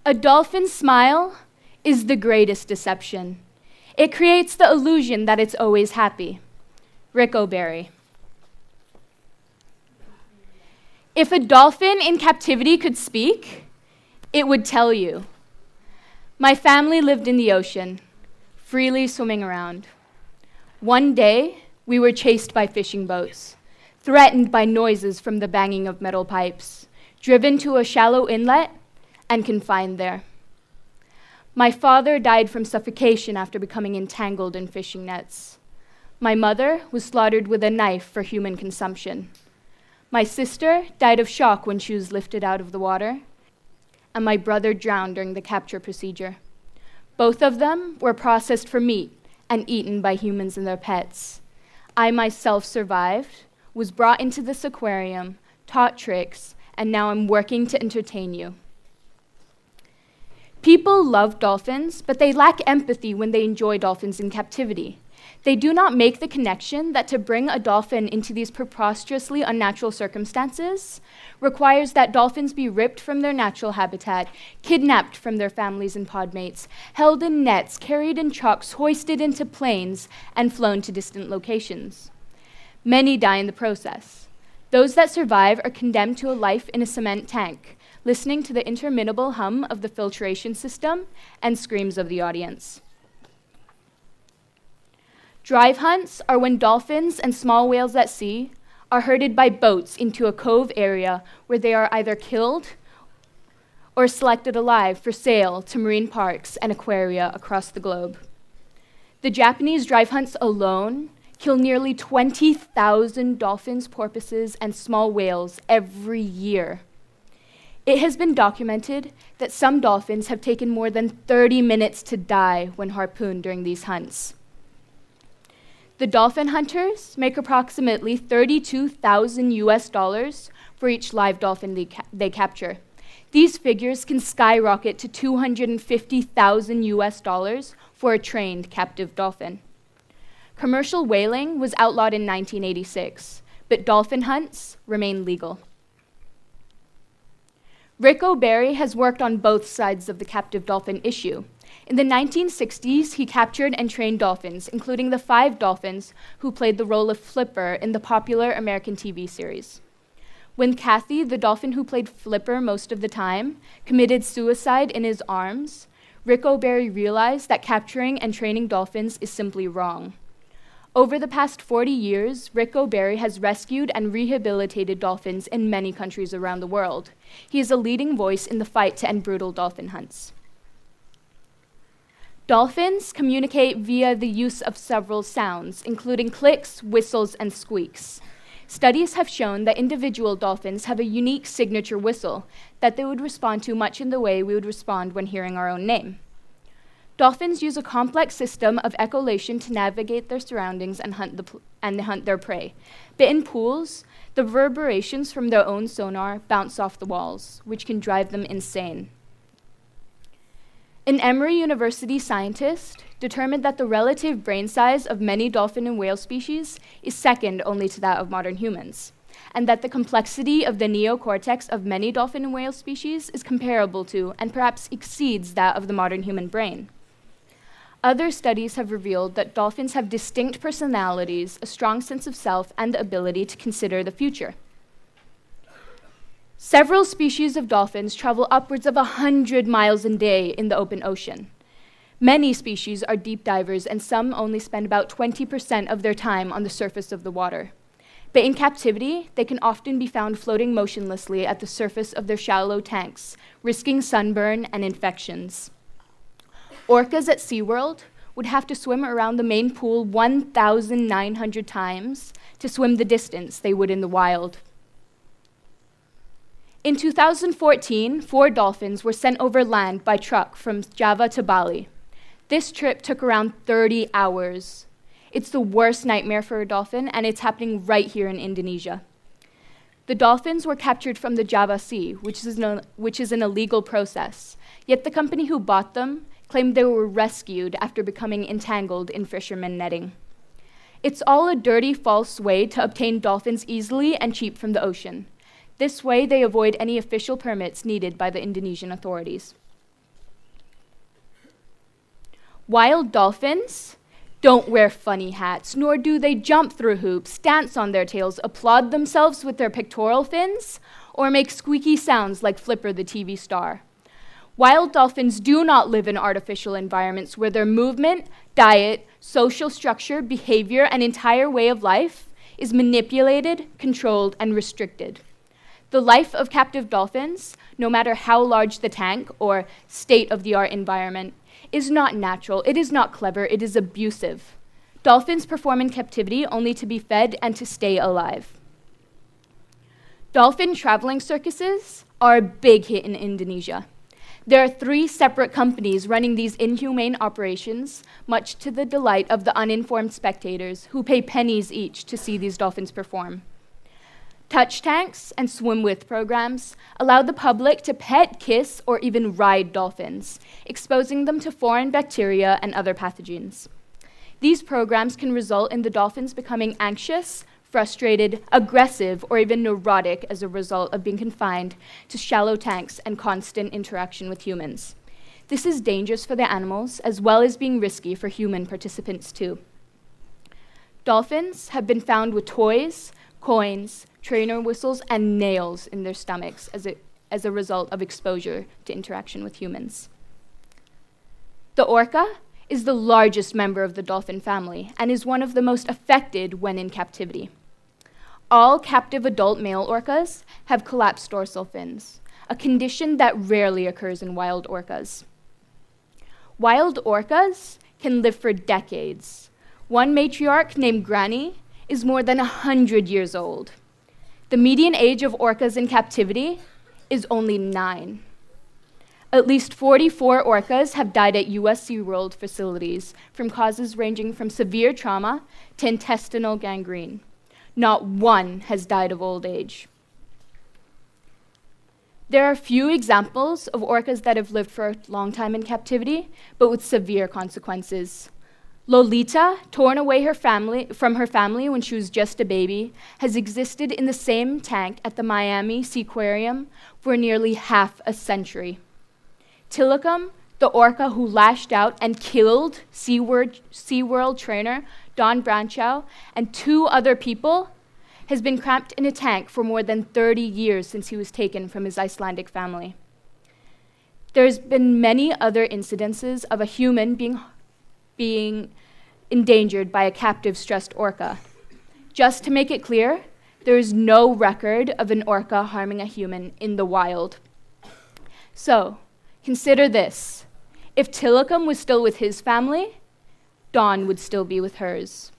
A dolphin's smile is the greatest deception. It creates the illusion that it's always happy. Rick O'Barry. If a dolphin in captivity could speak, it would tell you. My family lived in the ocean, freely swimming around. One day, we were chased by fishing boats, threatened by noises from the banging of metal pipes, driven to a shallow inlet, and confined there. My father died from suffocation after becoming entangled in fishing nets. My mother was slaughtered with a knife for human consumption. My sister died of shock when she was lifted out of the water, and my brother drowned during the capture procedure. Both of them were processed for meat and eaten by humans and their pets. I myself survived, was brought into this aquarium, taught tricks, and now I'm working to entertain you. People love dolphins, but they lack empathy when they enjoy dolphins in captivity. They do not make the connection that to bring a dolphin into these preposterously unnatural circumstances requires that dolphins be ripped from their natural habitat, kidnapped from their families and podmates, held in nets, carried in trucks, hoisted into planes, and flown to distant locations. Many die in the process. Those that survive are condemned to a life in a cement tank, listening to the interminable hum of the filtration system and screams of the audience. Drive hunts are when dolphins and small whales at sea are herded by boats into a cove area where they are either killed or selected alive for sale to marine parks and aquaria across the globe. The Japanese drive hunts alone kill nearly 20,000 dolphins, porpoises, and small whales every year. It has been documented that some dolphins have taken more than 30 minutes to die when harpooned during these hunts. The dolphin hunters make approximately $32,000 for each live dolphin they capture. These figures can skyrocket to $250,000 for a trained captive dolphin. Commercial whaling was outlawed in 1986, but dolphin hunts remain legal. Rick O'Barry has worked on both sides of the captive dolphin issue. In the 1960s, he captured and trained dolphins, including the 5 dolphins who played the role of Flipper in the popular American TV series. When Kathy, the dolphin who played Flipper most of the time, committed suicide in his arms, Rick O'Barry realized that capturing and training dolphins is simply wrong. Over the past 40 years, Rick O'Barry has rescued and rehabilitated dolphins in many countries around the world. He is a leading voice in the fight to end brutal dolphin hunts. Dolphins communicate via the use of several sounds, including clicks, whistles, and squeaks. Studies have shown that individual dolphins have a unique signature whistle that they would respond to much in the way we would respond when hearing our own name. Dolphins use a complex system of echolation to navigate their surroundings and hunt their prey. But in pools, the reverberations from their own sonar bounce off the walls, which can drive them insane. An Emory University scientist determined that the relative brain size of many dolphin and whale species is second only to that of modern humans, and that the complexity of the neocortex of many dolphin and whale species is comparable to, and perhaps exceeds, that of the modern human brain. Other studies have revealed that dolphins have distinct personalities, a strong sense of self, and the ability to consider the future. Several species of dolphins travel upwards of 100 miles a day in the open ocean. Many species are deep divers, and some only spend about 20% of their time on the surface of the water. But in captivity, they can often be found floating motionlessly at the surface of their shallow tanks, risking sunburn and infections. Orcas at SeaWorld would have to swim around the main pool 1,900 times to swim the distance they would in the wild. In 2014, 4 dolphins were sent over land by truck from Java to Bali. This trip took around 30 hours. It's the worst nightmare for a dolphin, and it's happening right here in Indonesia. The dolphins were captured from the Java Sea, which is an illegal process, yet the company who bought them claimed they were rescued after becoming entangled in fishermen netting. It's all a dirty, false way to obtain dolphins easily and cheap from the ocean. This way, they avoid any official permits needed by the Indonesian authorities. Wild dolphins don't wear funny hats, nor do they jump through hoops, dance on their tails, applaud themselves with their pectoral fins, or make squeaky sounds like Flipper the TV star. Wild dolphins do not live in artificial environments where their movement, diet, social structure, behavior, and entire way of life is manipulated, controlled, and restricted. The life of captive dolphins, no matter how large the tank or state-of-the-art environment, is not natural, it is not clever, it is abusive. Dolphins perform in captivity only to be fed and to stay alive. Dolphin traveling circuses are a big hit in Indonesia. There are 3 separate companies running these inhumane operations, much to the delight of the uninformed spectators who pay pennies each to see these dolphins perform. Touch tanks and swim with programs allow the public to pet, kiss, or even ride dolphins, exposing them to foreign bacteria and other pathogens. These programs can result in the dolphins becoming anxious, frustrated, aggressive, or even neurotic as a result of being confined to shallow tanks and constant interaction with humans. This is dangerous for the animals, as well as being risky for human participants too. Dolphins have been found with toys, coins, trainer whistles, and nails in their stomachs as a result of exposure to interaction with humans. The orca is the largest member of the dolphin family and is one of the most affected when in captivity. All captive adult male orcas have collapsed dorsal fins, a condition that rarely occurs in wild orcas. Wild orcas can live for decades. One matriarch named Granny is more than 100 years old. The median age of orcas in captivity is only 9. At least 44 orcas have died at US SeaWorld facilities from causes ranging from severe trauma to intestinal gangrene. Not one has died of old age. There are few examples of orcas that have lived for a long time in captivity, but with severe consequences. Lolita, torn away from her family when she was just a baby, has existed in the same tank at the Miami Seaquarium for nearly half a century. Tilikum, the orca who lashed out and killed SeaWorld trainer Don Branchow and 2 other people, has been cramped in a tank for more than 30 years since he was taken from his Icelandic family. There's been many other incidences of a human being endangered by a captive stressed orca. Just to make it clear, there is no record of an orca harming a human in the wild. So, consider this. If Tilikum was still with his family, Dawn would still be with hers.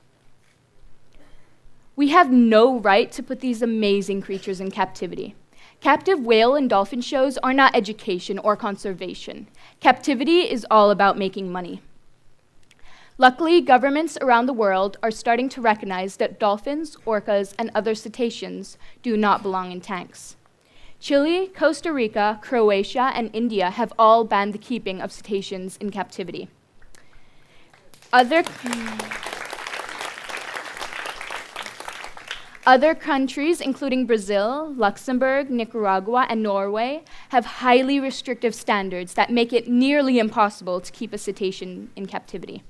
We have no right to put these amazing creatures in captivity. Captive whale and dolphin shows are not education or conservation. Captivity is all about making money. Luckily, governments around the world are starting to recognize that dolphins, orcas, and other cetaceans do not belong in tanks. Chile, Costa Rica, Croatia, and India have all banned the keeping of cetaceans in captivity. Other countries, including Brazil, Luxembourg, Nicaragua, and Norway, have highly restrictive standards that make it nearly impossible to keep a cetacean in captivity.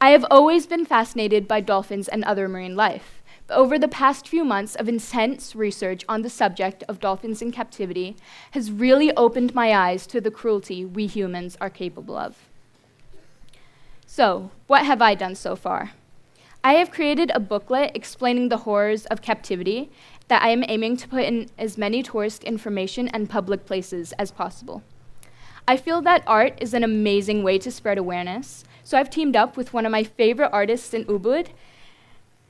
I have always been fascinated by dolphins and other marine life, but over the past few months of intense research on the subject of dolphins in captivity has really opened my eyes to the cruelty we humans are capable of. So, what have I done so far? I have created a booklet explaining the horrors of captivity that I am aiming to put in as many tourist information and public places as possible. I feel that art is an amazing way to spread awareness, so I've teamed up with one of my favorite artists in Ubud,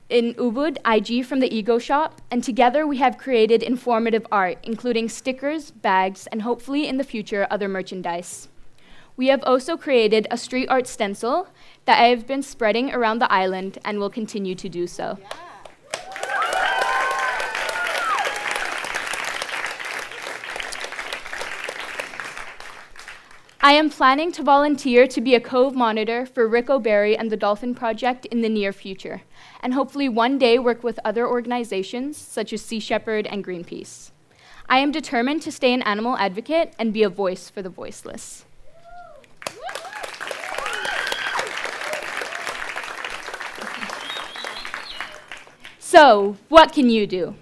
IG from the Ego Shop, and together we have created informative art, including stickers, bags, and hopefully in the future, other merchandise. We have also created a street art stencil that I have been spreading around the island and will continue to do so. Yeah. I am planning to volunteer to be a cove monitor for Rick O'Barry and the Dolphin Project in the near future, and hopefully one day work with other organizations such as Sea Shepherd and Greenpeace. I am determined to stay an animal advocate and be a voice for the voiceless. So, what can you do?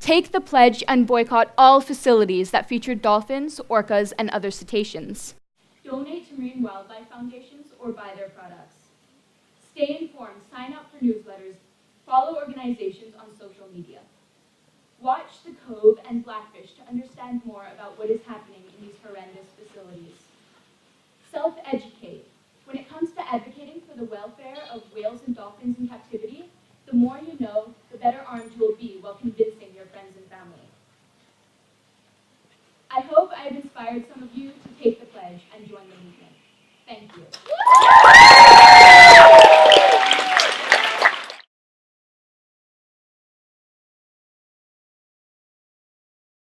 Take the pledge and boycott all facilities that feature dolphins, orcas, and other cetaceans. Donate to marine wildlife foundations or buy their products. Stay informed, sign up for newsletters, follow organizations on social media. Watch The Cove and Blackfish to understand more about what is happening in these horrendous facilities. Self-educate. When it comes to advocating for the welfare of whales and dolphins in captivity, the more you know,